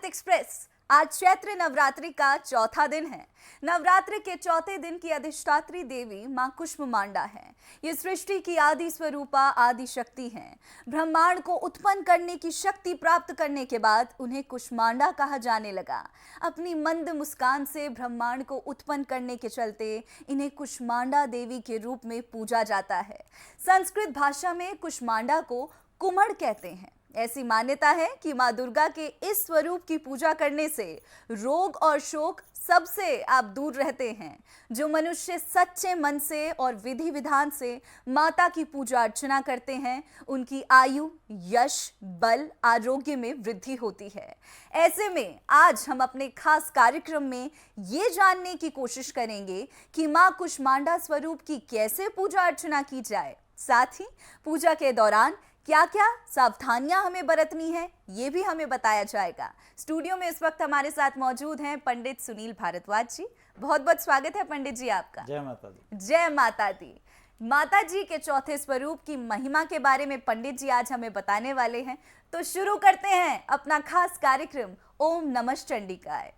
Express. आज चैत्र नवरात्रि का चौथा दिन है। नवरात्रि के चौथे दिन की अधिष्ठात्री देवी मां कुष्मांडा है। ये सृष्टि की आदि स्वरूपा आदि शक्ति है। ब्रह्मांड को उत्पन्न करने की शक्ति प्राप्त करने के बाद उन्हें कुष्मांडा कहा जाने लगा। अपनी मंद मुस्कान से ब्रह्मांड को उत्पन्न करने के चलते इन्हें कुष्मांडा देवी के रूप में पूजा जाता है। संस्कृत भाषा में कुष्मांडा को कुमड़ कहते हैं। ऐसी मान्यता है कि मां दुर्गा के इस स्वरूप की पूजा करने से रोग और शोक सबसे आप दूर रहते हैं। जो मनुष्य सच्चे मन से और विधि विधान से माता की पूजा अर्चना करते हैं, उनकी आयु, यश, बल, आरोग्य में वृद्धि होती है। ऐसे में आज हम अपने खास कार्यक्रम में ये जानने की कोशिश करेंगे कि मां कुष्मांडा स्वरूप की कैसे पूजा अर्चना की जाए। साथ ही पूजा के दौरान क्या क्या सावधानियां हमें बरतनी है, ये भी हमें बताया जाएगा। स्टूडियो में इस वक्त हमारे साथ मौजूद हैं पंडित सुनील भारद्वाज जी। बहुत बहुत स्वागत है पंडित जी आपका। जय माता दी। जय माता दी। माता जी के चौथे स्वरूप की महिमा के बारे में पंडित जी आज हमें बताने वाले हैं, तो शुरू करते हैं अपना खास कार्यक्रम ओम नमः चंडिकाय।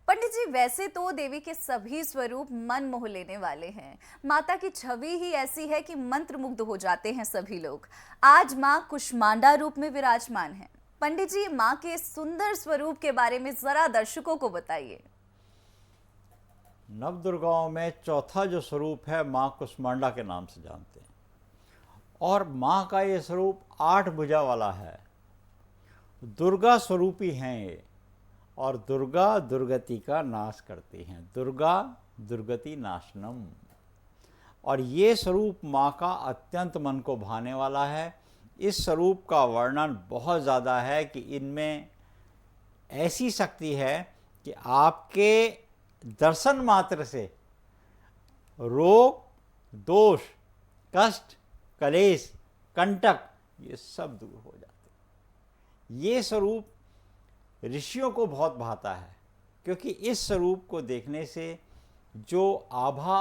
पंडित जी, वैसे तो देवी के सभी स्वरूप मन मोह लेने वाले हैं। माता की छवि ही ऐसी है कि मंत्रमुग्ध हो जाते हैं सभी लोग। आज मां कुष्मांडा रूप में विराजमान है। पंडित जी, मां के सुंदर स्वरूप के बारे में जरा दर्शकों को बताइए। नव दुर्गाओं में चौथा जो स्वरूप है मां कुष्मांडा के नाम से जानते हैं, और मां का ये स्वरूप 8 भुजा वाला है। दुर्गा स्वरूपी हैं ये, और दुर्गा दुर्गति का नाश करती हैं। दुर्गा दुर्गति नाशनम। और ये स्वरूप माँ का अत्यंत मन को भाने वाला है। इस स्वरूप का वर्णन बहुत ज़्यादा है कि इनमें ऐसी शक्ति है कि आपके दर्शन मात्र से रोग, दोष, कष्ट, कलेश, कंटक ये सब दूर हो जाते हैं। ये स्वरूप ऋषियों को बहुत भाता है, क्योंकि इस स्वरूप को देखने से जो आभा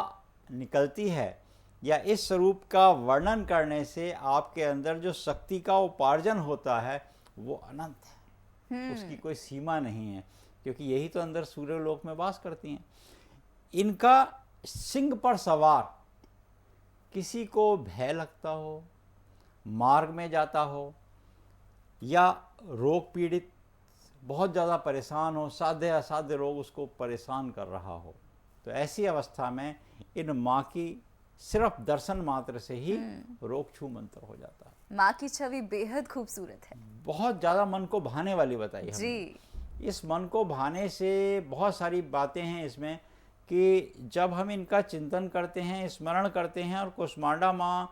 निकलती है या इस स्वरूप का वर्णन करने से आपके अंदर जो शक्ति का उपार्जन होता है वो अनंत है। उसकी कोई सीमा नहीं है, क्योंकि यही तो अंदर सूर्यलोक में वास करती हैं। इनका सिंह पर सवार किसी को भय लगता हो, मार्ग में जाता हो, या रोग पीड़ित बहुत ज़्यादा परेशान हो, साध्य असाध्य रोग उसको परेशान कर रहा हो, तो ऐसी अवस्था में इन माँ की सिर्फ दर्शन मात्र से ही रोग छू मंतर हो जाता है। माँ की छवि बेहद खूबसूरत है, बहुत ज़्यादा मन को भाने वाली बताई जी। हमने। इस मन को भाने से बहुत सारी बातें हैं इसमें कि जब हम इनका चिंतन करते हैं, स्मरण करते हैं, और कुष्मांडा माँ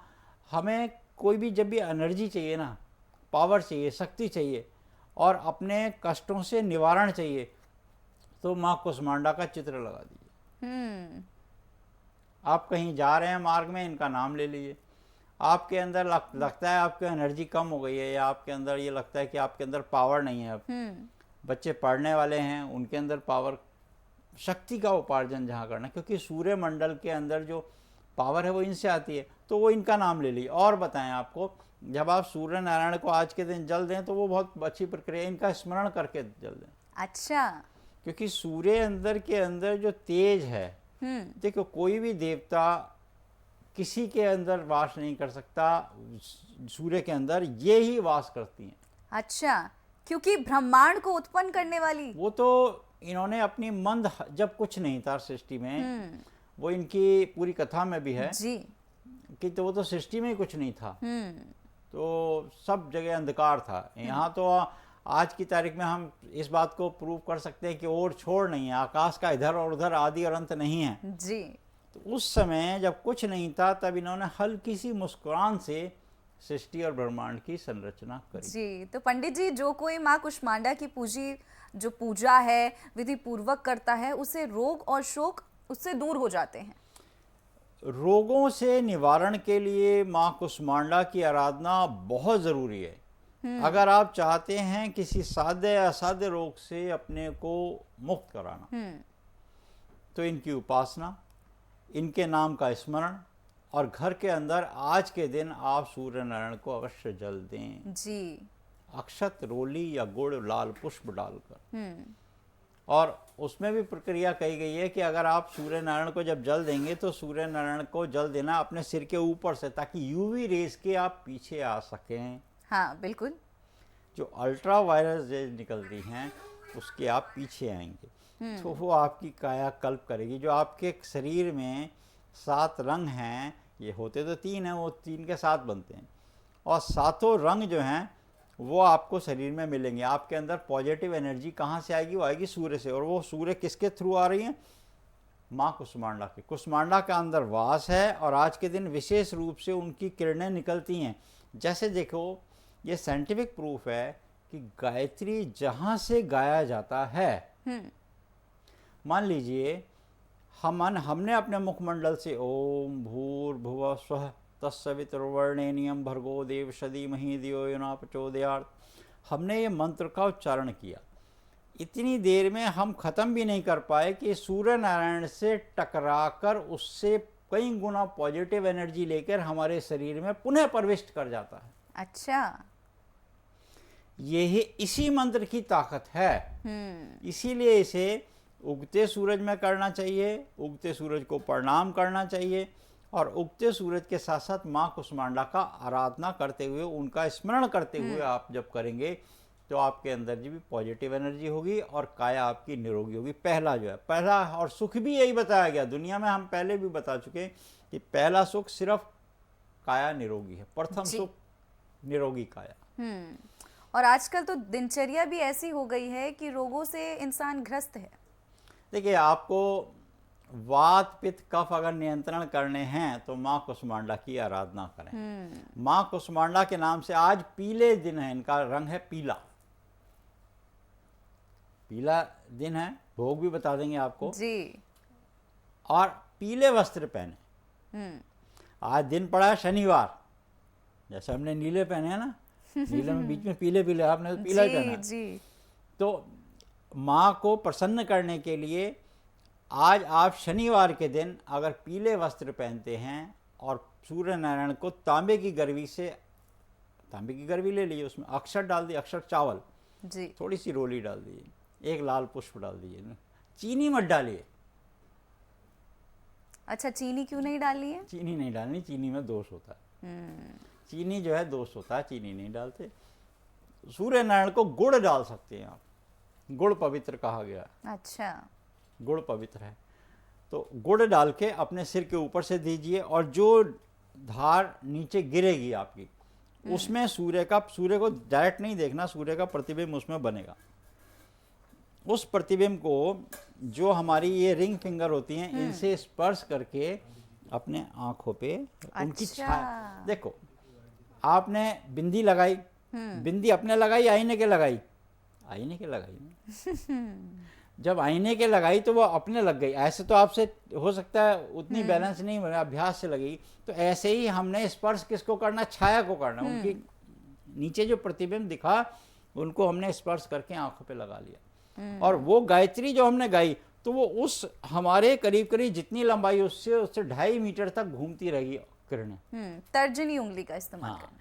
हमें कोई भी जब भी एनर्जी चाहिए ना, पावर चाहिए, शक्ति चाहिए, और अपने कष्टों से निवारण चाहिए, तो माँ कुष्मांडा का चित्र लगा दीजिए। आप कहीं जा रहे हैं मार्ग में, इनका नाम ले लीजिए। आपके अंदर लगता है आपकी एनर्जी कम हो गई है, या आपके अंदर ये लगता है कि आपके अंदर पावर नहीं है। अब बच्चे पढ़ने वाले हैं, उनके अंदर पावर, शक्ति का उपार्जन जहाँ करना, क्योंकि सूर्य मंडल के अंदर जो पावर है वो इनसे आती है, तो वो इनका नाम ले लीजिए। और बताएं, आपको जब आप सूर्य नारायण को आज के दिन जल दें तो वो बहुत अच्छी प्रक्रिया, इनका स्मरण करके जल दें। अच्छा। क्योंकि सूर्य अंदर के अंदर जो तेज है, देखो कोई भी देवता किसी के अंदर वास नहीं कर सकता, सूर्य के अंदर ये ही वास करती हैं। अच्छा, क्योंकि ब्रह्मांड को उत्पन्न करने वाली वो तो इन्होंने अपनी मंद, जब कुछ नहीं था सृष्टि में, वो इनकी पूरी कथा में भी है जी कि तो वो तो सृष्टि में ही कुछ नहीं था, तो सब जगह अंधकार था। यहाँ तो आज की तारीख में हम इस बात को प्रूव कर सकते हैं कि और छोड़ नहीं है, आकाश का इधर और उधर आदि और अंत नहीं है जी। तो उस समय जब कुछ नहीं था, तब इन्होंने हल्की सी मुस्कुराहट से सृष्टि और ब्रह्मांड की संरचना करी। जी, तो पंडित जी, जो कोई माँ कुष्मांडा की जो पूजा है विधि पूर्वक करता है, उसे रोग और शोक उससे दूर हो जाते हैं। रोगों से निवारण के लिए माँ कुष्मांडा की आराधना बहुत ज़रूरी है। अगर आप चाहते हैं किसी साध्य या असाध्य रोग से अपने को मुक्त कराना, तो इनकी उपासना, इनके नाम का स्मरण, और घर के अंदर आज के दिन आप सूर्य नारायण को अवश्य जल दें, जी। अक्षत, रोली या गुड़, लाल पुष्प डालकर। हम्म। और उसमें भी प्रक्रिया कही गई है कि अगर आप सूर्य नारायण को जब जल देंगे तो सूर्य नारायण को जल देना अपने सिर के ऊपर से, ताकि यूवी रेस के आप पीछे आ सकें। हाँ बिल्कुल। जो अल्ट्रा वायरस रेज निकलती हैं उसके आप पीछे आएंगे, तो वो आपकी कायाकल्प करेगी। जो आपके शरीर में 7 रंग हैं, ये होते तो 3 हैं, वो 3 के 7 बनते हैं, और 7 रंग जो हैं वो आपको शरीर में मिलेंगे। आपके अंदर पॉजिटिव एनर्जी कहाँ से आएगी? वो आएगी सूर्य से। और वो सूर्य किसके थ्रू आ रही है? माँ कुष्मांडा के। कुष्मांडा का अंदर वास है, और आज के दिन विशेष रूप से उनकी किरणें निकलती हैं। जैसे देखो, ये साइंटिफिक प्रूफ है कि गायत्री जहाँ से गाया जाता है, मान लीजिए हमने अपने मुखमंडल से ओम भूर्भुवः स्वः तत्सवितुर्वरेण्यं भर्गो देवस्य धीमहि धियो यो न प्रचोदयात्, हमने ये मंत्र का उच्चारण किया। इतनी देर में हम ख़त्म भी नहीं कर पाए कि सूर्य नारायण से टकराकर उससे कई गुना पॉजिटिव एनर्जी लेकर हमारे शरीर में पुनः प्रविष्ट कर जाता है। अच्छा। यही इसी मंत्र की ताकत है। इसीलिए इसे उगते सूरज में करना चाहिए, उगते सूरज को प्रणाम करना चाहिए, और उगते सूरज के साथ साथ माँ कुष्मांडा का आराधना करते हुए, उनका स्मरण करते हुए आप जब करेंगे तो आपके अंदर जी भी पॉजिटिव एनर्जी होगी और काया आपकी निरोगी होगी। पहला और सुख भी यही बताया गया। दुनिया में हम पहले भी बता चुके हैं कि पहला सुख सिर्फ काया निरोगी है, प्रथम सुख निरोगी काया। और आजकल तो दिनचर्या भी ऐसी हो गई है कि रोगों से इंसान ग्रस्त है। देखिए, आपको वात पित्त कफ अगर नियंत्रण करने हैं तो माँ कुष्मांडा की आराधना करें। माँ कुष्मांडा के नाम से आज पीले दिन है, इनका रंग है पीला, पीला दिन है। भोग भी बता देंगे आपको जी। और पीले वस्त्र पहने। आज दिन पड़ा है शनिवार, जैसे हमने नीले पहने हैं ना, नीले में बीच में पीले पीले, आपने तो पीला ही पहना है। जी। तो माँ को प्रसन्न करने के लिए आज आप शनिवार के दिन अगर पीले वस्त्र पहनते हैं और सूर्य नारायण को तांबे की गरवी ले लीजिए, उसमें अक्षर डाल दिए, अक्षर चावल जी, थोड़ी सी रोली डाल दीजिए, एक लाल पुष्प डाल दीजिए, चीनी मत डालिए। अच्छा, चीनी क्यों नहीं डाली है? चीनी नहीं डालनी, चीनी में दोष होता है। चीनी जो है दोष होता है, चीनी नहीं डालते। सूर्य नारायण को गुड़ डाल सकते हैं आप, गुड़ पवित्र कहा गया। अच्छा। गुड़ पवित्र है, तो गुड़ डाल के अपने सिर के ऊपर से दीजिए, और जो धार नीचे गिरेगी आपकी, उसमें सूर्य को डायरेक्ट नहीं देखना, सूर्य का प्रतिबिंब उसमें बनेगा। उस प्रतिबिंब को जो हमारी ये रिंग फिंगर होती हैं, इनसे स्पर्श करके अपने आंखों पे उनकी छाया। देखो, आपने बिंदी लगाई, बिंदी अपने लगाई, आईने के लगाई, आईने के लगाई। जब आईने के लगाई तो वो अपने लग गई। ऐसे तो आपसे हो सकता है उतनी बैलेंस नहीं बने, अभ्यास से लगेगी। तो ऐसे ही हमने स्पर्श किसको करना? छाया को करना। उनकी नीचे जो प्रतिबिंब दिखा, उनको हमने स्पर्श करके आंखों पे लगा लिया। और वो गायत्री जो हमने गाई, तो वो उस हमारे करीब करीब जितनी लंबाई उससे 2.5 मीटर तक घूमती रही किरणें। तर्जनी उंगली का इस्तेमाल करना।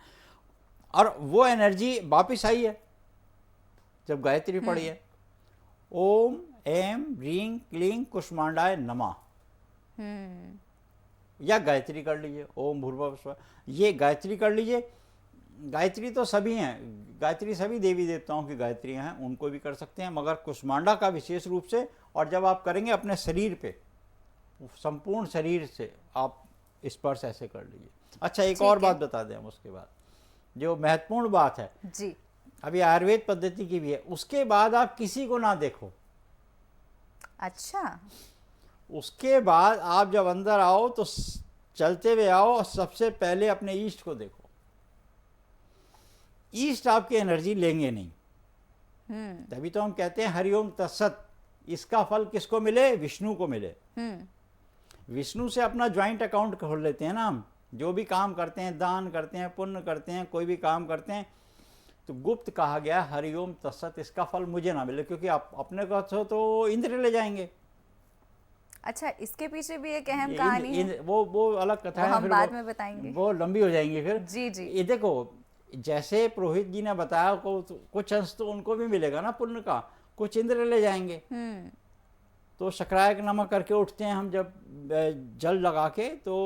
और वो एनर्जी वापिस आई है जब गायत्री पढ़ी है। ओम ऐं ह्रीं क्लीं कुष्मांडाय नमः, या गायत्री कर लीजिए, ओम भूर्भुवः स्वः, ये गायत्री कर लीजिए। गायत्री तो सभी हैं, गायत्री सभी देवी देवताओं की गायत्री हैं, उनको भी कर सकते हैं, मगर कुष्मांडा का विशेष रूप से। और जब आप करेंगे अपने शरीर पे, संपूर्ण शरीर से आप स्पर्श ऐसे कर लीजिए। अच्छा, एक और बात बता दें हम उसके बाद, जो महत्वपूर्ण बात है जी, अभी आयुर्वेद पद्धति की भी है। उसके बाद आप किसी को ना देखो। अच्छा। उसके बाद आप जब अंदर आओ तो चलते हुए आओ, और सबसे पहले अपने ईष्ट को देखो। ईष्ट आपकी एनर्जी लेंगे नहीं। तभी तो हम कहते हैं हरिओम तत्सत। इसका फल किसको मिले? विष्णु को मिले। विष्णु से अपना ज्वाइंट अकाउंट खोल लेते हैं ना हम। जो भी काम करते हैं, दान करते हैं, पुण्य करते हैं, कोई भी काम करते हैं, तो गुप्त कहा गया हरिओम तत्सत, इसका फल मुझे ना मिले, क्योंकि आप अपने को तो इंद्र ले जाएंगे। अच्छा, इसके पीछे भी एक अहम कहानी है। वो अलग कथा वो है, हम फिर बाद में बताएंगे। वो लंबी हो जाएंगी फिर। जी जी। ये देखो, जैसे पुरोहित जी ने बताया को कुछ अंश तो उनको भी मिलेगा ना पुण्य का, कुछ इंद्र ले जाएंगे। तो शकरायक नमक करके उठते हैं हम जब जल लगा के तो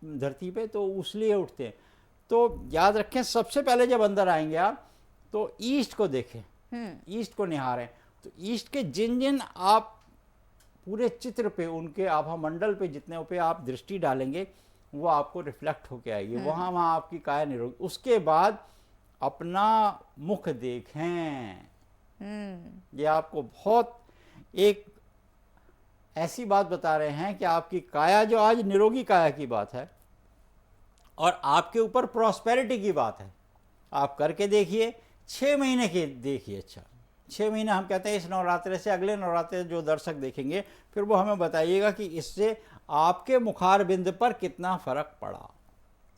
धरती पे, तो उसलिए उठते हैं। तो याद रखें, सबसे पहले जब अंदर आएंगे आप तो ईस्ट को देखें, ईस्ट को निहारें। तो ईस्ट के जिन जिन आप पूरे चित्र पे, उनके आभा मंडल पे जितने पे आप दृष्टि डालेंगे वो आपको रिफ्लेक्ट होके आएगी, वहाँ वहाँ आपकी काया निरोगी। उसके बाद अपना मुख देखें। ये आपको बहुत एक ऐसी बात बता रहे हैं कि आपकी काया जो आज निरोगी काया की बात है और आपके ऊपर प्रॉस्पेरिटी की बात है, आप करके देखिए। 6 महीने के देखिए। अच्छा, 6 महीने हम कहते हैं इस नवरात्रे से। अगले नवरात्रे जो दर्शक देखेंगे फिर वो हमें बताइएगा कि इससे आपके मुखार बिंद पर कितना फर्क पड़ा।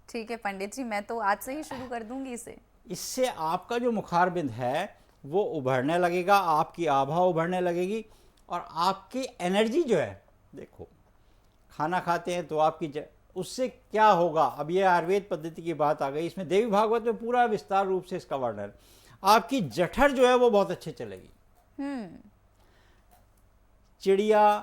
ठीक है पंडित जी, मैं तो आज से ही शुरू कर दूंगी इसे। इससे आपका जो मुखार बिंद है वो उभरने लगेगा, आपकी आभा उभरने लगेगी और आपकी एनर्जी जो है, देखो खाना खाते हैं तो आपकी उससे क्या होगा। अब ये आयुर्वेद पद्धति की बात आ गई, इसमें देवी भागवत में पूरा विस्तार रूप से इसका वर्णन। आपकी जठर जो है वो बहुत अच्छे चलेगी। चिड़िया,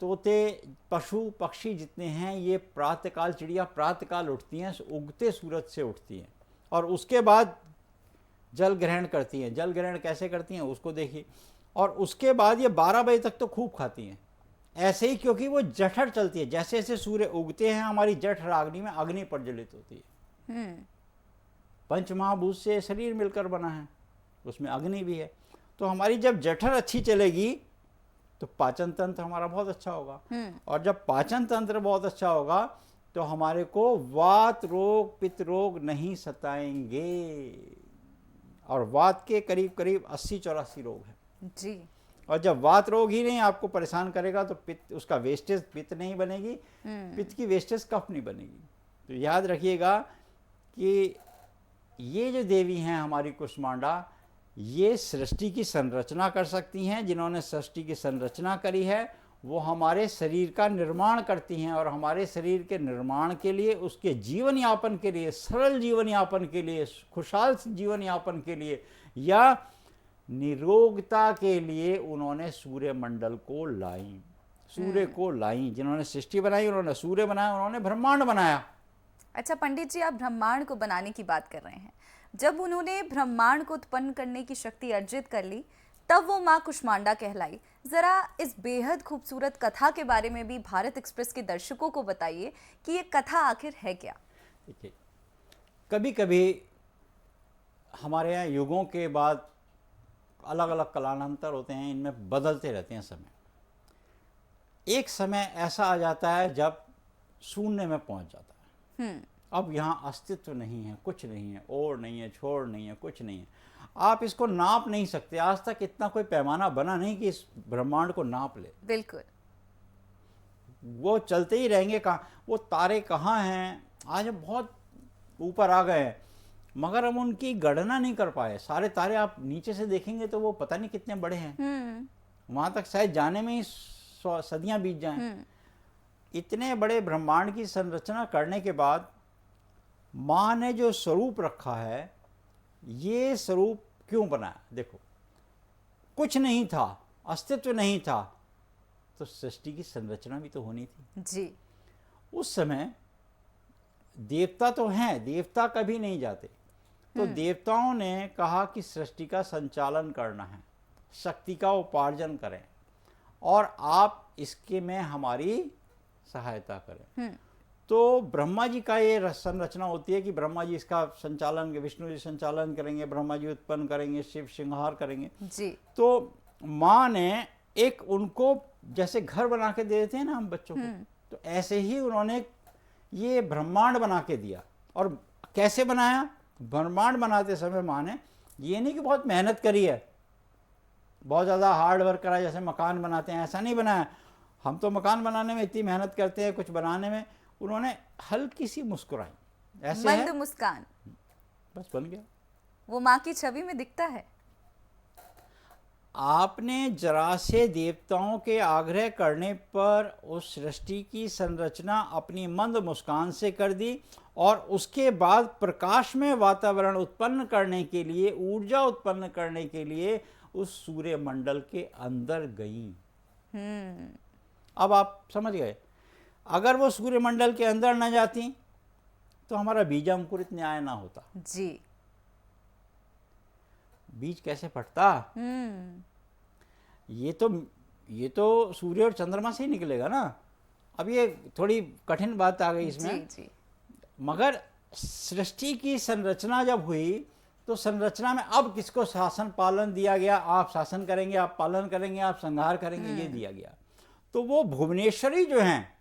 तोते, पशु पक्षी जितने हैं ये प्रातःकाल, चिड़िया प्रातःकाल उठती हैं, उगते सूरज से उठती हैं और उसके बाद जल ग्रहण करती हैं। जल ग्रहण कैसे करती हैं उसको देखिए। और उसके बाद ये 12 बजे तक तो खूब खाती हैं ऐसे ही, क्योंकि वो जठर चलती है। जैसे जैसे सूर्य उगते हैं हमारी जठर अग्नि में अग्नि प्रज्वलित होती है। पंचमहाभूत से शरीर मिलकर बना है, उसमें अग्नि भी है। तो हमारी जब जठर अच्छी चलेगी तो पाचन तंत्र हमारा बहुत अच्छा होगा और जब पाचन तंत्र बहुत अच्छा होगा तो हमारे को वात रोग, पित्त रोग नहीं सताएंगे। और वात के करीब करीब 80-84 रोग हैं जी। और जब वात रोग ही नहीं आपको परेशान करेगा तो पित्त, उसका वेस्टेज पित्त नहीं बनेगी, पित्त की वेस्टेज कफ नहीं बनेगी। तो याद रखिएगा कि ये जो देवी हैं हमारी कुष्मांडा, ये सृष्टि की संरचना कर सकती हैं। जिन्होंने सृष्टि की संरचना करी है वो हमारे शरीर का निर्माण करती हैं और हमारे शरीर के निर्माण के लिए, उसके जीवन यापन के लिए, सरल जीवन यापन के लिए, खुशहाल जीवन यापन के लिए या निरोगता के लिए उन्होंने सूर्य मंडल को लाई, सूर्य को लाई। जिन्होंने सृष्टि बनाई उन्होंने सूर्य बनाया, उन्होंने ब्रह्मांड बनाया। अच्छा पंडित जी, आप ब्रह्मांड को बनाने की बात कर रहे हैं। जब उन्होंने ब्रह्मांड को उत्पन्न करने की शक्ति अर्जित कर ली तब वो माँ कुष्मांडा कहलाई। जरा इस बेहद खूबसूरत कथा के बारे में भी भारत एक्सप्रेस के दर्शकों को बताइए कि ये कथा आखिर है क्या। देखिए, कभी कभी हमारे यहाँ युगों के बाद अलग अलग कालांतर होते हैं, इनमें बदलते रहते हैं समय। एक समय ऐसा आ जाता है जब शून्य में पहुंच जाता है। अब यहाँ अस्तित्व नहीं है, कुछ नहीं है, ओर नहीं है, छोड़ नहीं है, कुछ नहीं है। आप इसको नाप नहीं सकते। आज तक इतना कोई पैमाना बना नहीं कि इस ब्रह्मांड को नाप ले। बिल्कुल। वो चलते ही रहेंगे। कहाँ वो तारे कहाँ हैं, आज हम बहुत ऊपर आ गए हैं मगर हम उनकी गणना नहीं कर पाए। सारे तारे आप नीचे से देखेंगे तो वो पता नहीं कितने बड़े हैं। वहां तक शायद जाने में ही सदियां बीत जाएं। इतने बड़े ब्रह्मांड की संरचना करने के बाद माँ ने जो स्वरूप रखा है, ये स्वरूप क्यों बनाया। देखो, कुछ नहीं था, अस्तित्व नहीं था, तो सृष्टि की संरचना भी तो होनी थी जी। उस समय। देवता तो हैं, देवता कभी नहीं जाते। तो देवताओं ने कहा कि सृष्टि का संचालन करना है, शक्ति का उपार्जन करें और आप इसके में हमारी सहायता करें। तो ब्रह्मा जी का ये संरचना होती है कि ब्रह्मा जी इसका संचालन, विष्णु जी संचालन करेंगे, ब्रह्मा जी उत्पन्न करेंगे, शिव श्रृंगार करेंगे जी। तो माँ ने एक उनको जैसे घर बना के दे देते हैं ना हम बच्चों को, तो ऐसे ही उन्होंने ये ब्रह्मांड बना के दिया। और कैसे बनाया, ब्रह्मांड बनाते समय माँ ने ये नहीं कि बहुत मेहनत करी है, बहुत ज़्यादा हार्ड वर्क करा जैसे मकान बनाते हैं, ऐसा नहीं बनाया। हम तो मकान बनाने में इतनी मेहनत करते हैं, कुछ बनाने में। उन्होंने हल्की सी मुस्कुराई, ऐसे मंद मुस्कान, बस बन गया। वो माँ की छवि में दिखता है। आपने जरा से देवताओं के आग्रह करने पर उस सृष्टि की संरचना अपनी मंद मुस्कान से कर दी और उसके बाद प्रकाश में वातावरण उत्पन्न करने के लिए, ऊर्जा उत्पन्न करने के लिए उस सूर्य मंडल के अंदर गई। अब आप समझ गए, अगर वो सूर्य मंडल के अंदर न जाती तो हमारा बीजांकुरित न्याय ना होता। जी। बीज कैसे फटता? ये तो सूर्य और चंद्रमा से ही निकलेगा ना। अब ये थोड़ी कठिन बात आ गई इसमें। जी। मगर सृष्टि की संरचना जब हुई तो संरचना में अब किसको शासन पालन दिया गया? आप शासन करेंगे, आप पालन करेंगे, आप संहार करेंगे, ये दिया गया। तो वो भुवनेश्वरी जो हैं,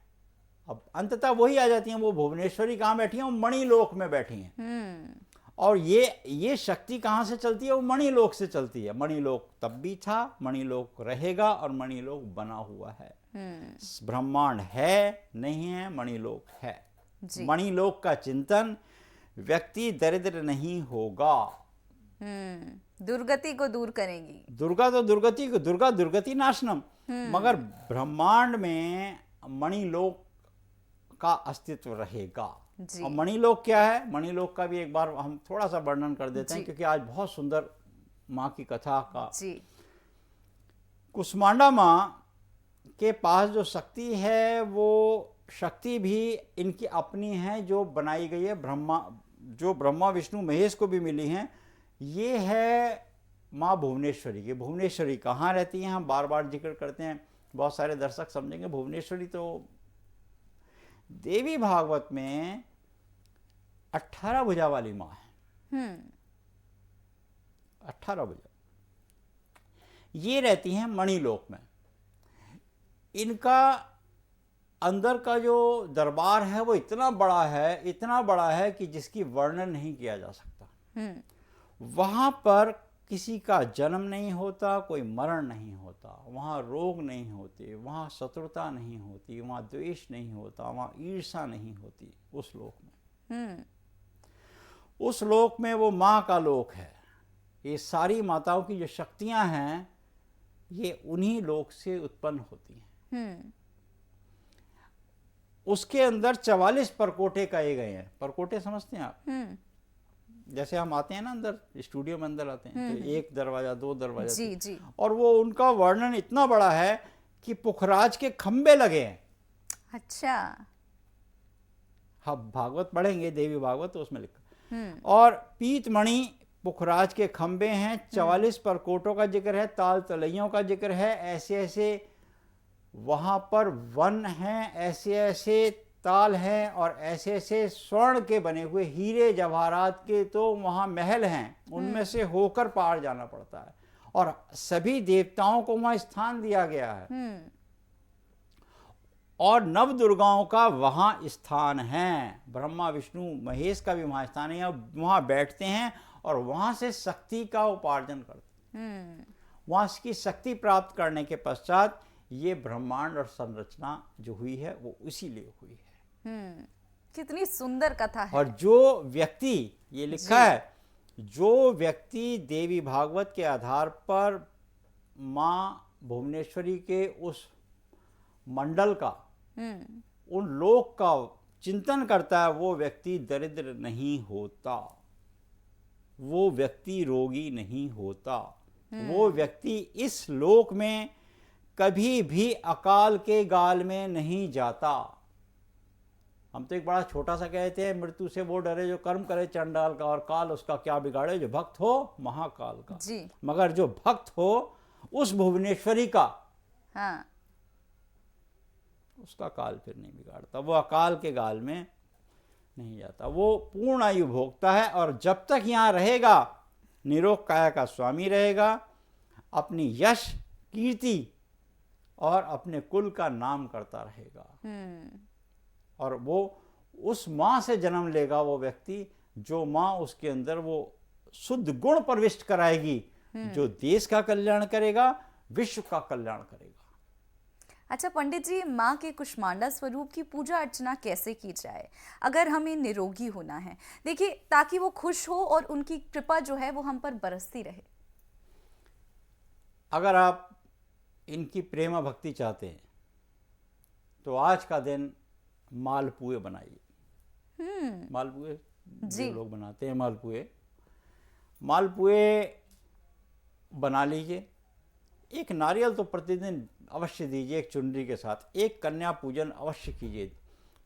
अब अंततः वही आ जाती हैं। वो भुवनेश्वरी कहाँ बैठी हैं? वो मणिलोक में बैठी हैं। और ये शक्ति कहाँ से चलती है? वो मणिलोक से चलती है। मणिलोक तब भी था, मणिलोक रहेगा और मणिलोक बना हुआ है। ब्रह्मांड है नहीं है, मणिलोक है। मणिलोक का चिंतन, व्यक्ति दरिद्र नहीं होगा। दुर्गति को दूर करेंगी। दुर्गा तो दुर्गति को, दुर्गा दुर्गति नाशनम। मगर ब्रह्मांड में मणिलोक का अस्तित्व रहेगा। और मणिलोक क्या है? मणिलोक का भी एक बार हम थोड़ा सा वर्णन कर देते हैं, क्योंकि आज बहुत सुंदर माँ की कथा का। कुष्मांडा माँ के पास जो शक्ति है, वो शक्ति भी इनकी अपनी है, जो बनाई गई है जो ब्रह्मा विष्णु महेश को भी मिली हैं। ये है माँ भुवनेश्वरी की। भुवनेश्वरी कहाँ रहती हैं? हम बार बार जिक्र करते हैं, बहुत सारे दर्शक समझेंगे। भुवनेश्वरी तो देवी भागवत में 18 भुजा वाली माँ है। 18 भुजा ये रहती हैं मणिलोक में। इनका अंदर का जो दरबार है वो इतना बड़ा है कि जिसकी वर्णन नहीं किया जा सकता। वहां पर किसी का जन्म नहीं होता, कोई मरण नहीं होता, वहाँ रोग नहीं होते, वहाँ शत्रुता नहीं होती, वहाँ द्वेष नहीं होता, वहाँ ईर्षा नहीं होती। उस लोक में उस लोक में वो माँ का लोक है। ये सारी माताओं की जो शक्तियां हैं, ये उन्हीं लोक से उत्पन्न होती हैं। उसके अंदर 44 परकोटे कहे गए हैं। परकोटे समझते हैं आप? जैसे हम आते हैं ना अंदर, स्टूडियो में अंदर आते हैं तो एक दरवाजा, दो दरवाजा। जी। और वो उनका वर्णन इतना बड़ा है कि पुखराज के खंबे लगे हैं। अच्छा। हम भागवत पढ़ेंगे, देवी भागवत, तो उसमें लिखा। और पीतमणि पुखराज के खंबे हैं। 44 परकोटों का जिक्र है, ताल तलैयों का जिक्र है। ऐसे ऐसे वहां पर वन हैं, ऐसे ऐसे ताल हैं, और ऐसे ऐसे स्वर्ण के बने हुए, हीरे जवाहरात के तो वहां महल हैं। उनमें से होकर पार जाना पड़ता है, और सभी देवताओं को वहां स्थान दिया गया है। और नव दुर्गाओं का वहां स्थान है। ब्रह्मा विष्णु महेश का भी वहां स्थान है। वहां बैठते हैं और वहां से शक्ति का उपार्जन करते हैं। वहां की शक्ति प्राप्त करने के पश्चात ये ब्रह्मांड और संरचना जो हुई है वो इसीलिए हुई है। कितनी सुंदर कथा है। और जो व्यक्ति, ये लिखा है, जो व्यक्ति देवी भागवत के आधार पर माँ भुवनेश्वरी के उस मंडल का, उन लोक का चिंतन करता है, वो व्यक्ति दरिद्र नहीं होता, वो व्यक्ति रोगी नहीं होता, वो व्यक्ति इस लोक में कभी भी अकाल के गाल में नहीं जाता। हम तो एक बड़ा छोटा सा कहते हैं, मृत्यु से वो डरे जो कर्म करे चंडाल का, और काल उसका क्या बिगाड़े जो भक्त हो महाकाल का। जी। मगर जो भक्त हो उस भुवनेश्वरी का, हाँ, उसका काल फिर नहीं बिगाड़ता, वो अकाल के गाल में नहीं जाता, वो पूर्ण आयु भोगता है। और जब तक यहाँ रहेगा, निरोग काया का स्वामी रहेगा, अपनी यश कीर्ति और अपने कुल का नाम करता रहेगा। और वो उस माँ से जन्म लेगा वो व्यक्ति, जो माँ उसके अंदर वो शुद्ध गुण प्रविष्ट कराएगी, जो देश का कल्याण करेगा, विश्व का कल्याण करेगा। अच्छा पंडित जी, माँ के कुष्मांडा स्वरूप की पूजा अर्चना कैसे की जाए अगर हमें निरोगी होना है? देखिए, ताकि वो खुश हो और उनकी कृपा जो है वो हम पर बरसती रहे। अगर आप इनकी प्रेमा भक्ति चाहते हैं तो आज का दिन मालपुए बनाइए। मालपुए जी। जो लोग बनाते हैं मालपुए बना लीजिए। एक नारियल तो प्रतिदिन अवश्य दीजिए, एक चुनरी के साथ। एक कन्या पूजन अवश्य कीजिए।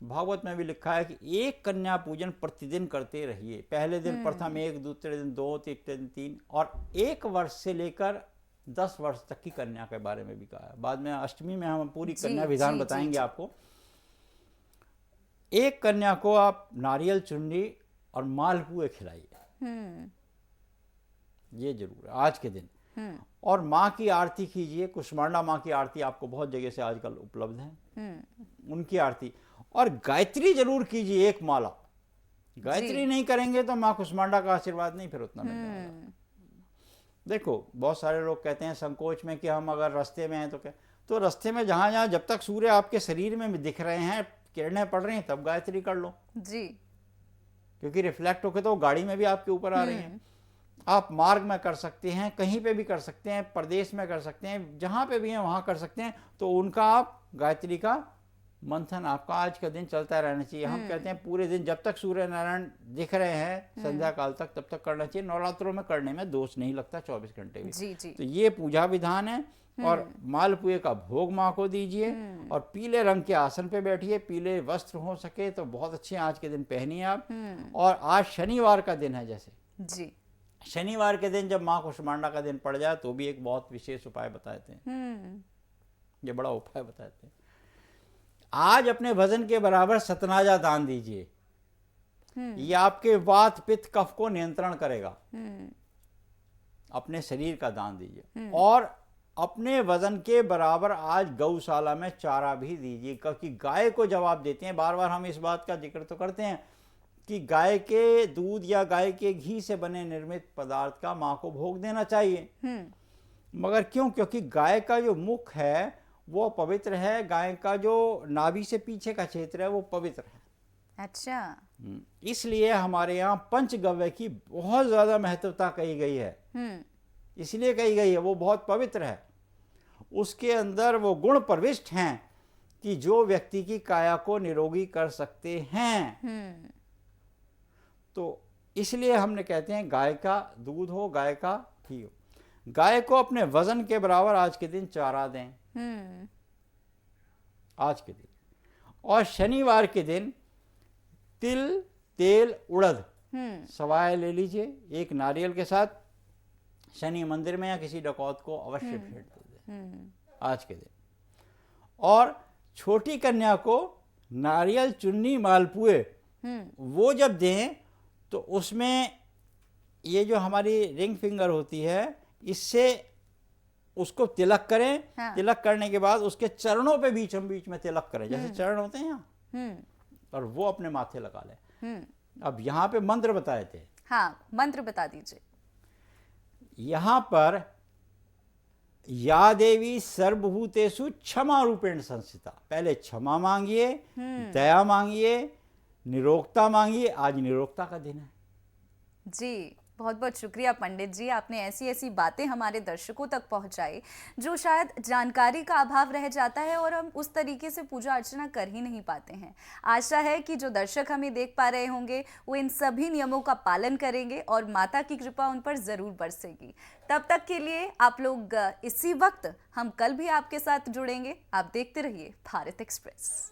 भागवत में भी लिखा है कि एक कन्या पूजन प्रतिदिन करते रहिए। पहले दिन प्रथम 1, दूसरे दिन 2, तीसरे दिन 3, और 1 वर्ष से लेकर 10 वर्ष तक की कन्या के बारे में भी कहा है। बाद में अष्टमी में हम पूरी कन्या विधान बताएंगे आपको। एक कन्या को आप नारियल चुनरी और मालपुए खिलाइए, ये जरूर है आज के दिन। और माँ की आरती कीजिए। कुष्मांडा माँ की आरती आपको बहुत जगह से आजकल उपलब्ध है, उनकी आरती। और गायत्री जरूर कीजिए, एक माला। गायत्री नहीं करेंगे तो माँ कुष्मांडा का आशीर्वाद नहीं फिर उतना मिल जाएगा। देखो बहुत सारे लोग कहते हैं संकोच में कि हम अगर रास्ते में हैं तो क्या, तो रास्ते में जहाँ जहाँ जब तक सूर्य आपके शरीर में दिख रहे हैं, किरणें पड़ रही हैं, तब गायत्री कर लो जी, क्योंकि रिफ्लेक्ट होकर तो गाड़ी में भी आपके ऊपर आ रही हैं। आप मार्ग में कर सकते हैं, कहीं पे भी कर सकते हैं, प्रदेश में कर सकते हैं, जहाँ पे भी हैं वहाँ कर सकते हैं। तो उनका आप गायत्री का मंथन आपका आज का दिन चलता रहना चाहिए। हम कहते हैं पूरे दिन जब तक सूर्य नारायण दिख रहे हैं संध्या काल तक, तब तक करना चाहिए। नवरात्रों में करने में दोष नहीं लगता, 24 घंटे भी। जी जी। तो ये पूजा विधान है। और मालपुए का भोग माँ को दीजिए और पीले रंग के आसन पे बैठिए। पीले वस्त्र हो सके तो बहुत अच्छे आज के दिन पहनिए आप। और आज शनिवार का दिन है, जैसे जी, शनिवार के दिन जब माँ कुष्मांडा का दिन पड़ जाए तो भी एक बहुत विशेष उपाय बताते हैं। ये बड़ा उपाय बताते हैं। आज अपने वजन के बराबर सतनाजा दान दीजिए। ये आपके वात पित्त कफ को नियंत्रण करेगा। अपने शरीर का दान दीजिए। और अपने वजन के बराबर आज गौशाला में चारा भी दीजिए, क्योंकि गाय को जब आप देते हैं, बार बार हम इस बात का जिक्र तो करते हैं कि गाय के दूध या गाय के घी से बने निर्मित पदार्थ का माँ को भोग देना चाहिए। मगर क्यों? क्योंकि गाय का जो मुख है वो पवित्र है, गाय का जो नाभि से पीछे का क्षेत्र है वो पवित्र है। अच्छा, इसलिए हमारे यहाँ पंचगव्य की बहुत ज्यादा महत्वता कही गई है। इसलिए कही गई है वो बहुत पवित्र है। उसके अंदर वो गुण प्रविष्ट हैं कि जो व्यक्ति की काया को निरोगी कर सकते हैं। तो इसलिए हमने कहते हैं गाय का दूध हो, गाय का घी हो। गाय को अपने वजन के बराबर आज के दिन चारा दें, आज के दिन। और शनिवार के दिन तिल, तेल, उड़द सवाए ले लीजिए, एक नारियल के साथ शनि मंदिर में या किसी डकौत को अवश्य भेंट दे दें आज के दिन। और छोटी कन्या को नारियल चुन्नी मालपुए वो जब दें तो उसमें ये जो हमारी रिंग फिंगर होती है, इससे उसको तिलक करें। हाँ। तिलक करने के बाद उसके चरणों पे बीचों बीच में तिलक करें, जैसे चरण होते हैं यहाँ, और वो अपने माथे लगा लें। अब यहाँ पे मंत्र बताए थे। हाँ, मंत्र बता दीजिए। यहाँ पर या देवी सर्वभूतेषु क्षमा रूपेण संस्थिता, पहले क्षमा मांगिए, दया मांगिए, निरोगता मांगिए। आज निरोगता का दिन है जी। बहुत बहुत शुक्रिया पंडित जी, आपने ऐसी ऐसी बातें हमारे दर्शकों तक पहुंचाई जो शायद जानकारी का अभाव रह जाता है और हम उस तरीके से पूजा अर्चना कर ही नहीं पाते हैं। आशा है कि जो दर्शक हमें देख पा रहे होंगे वो इन सभी नियमों का पालन करेंगे और माता की कृपा उन पर ज़रूर बरसेगी। तब तक के लिए आप लोग इसी वक्त, हम कल भी आपके साथ जुड़ेंगे। आप देखते रहिए भारत एक्सप्रेस।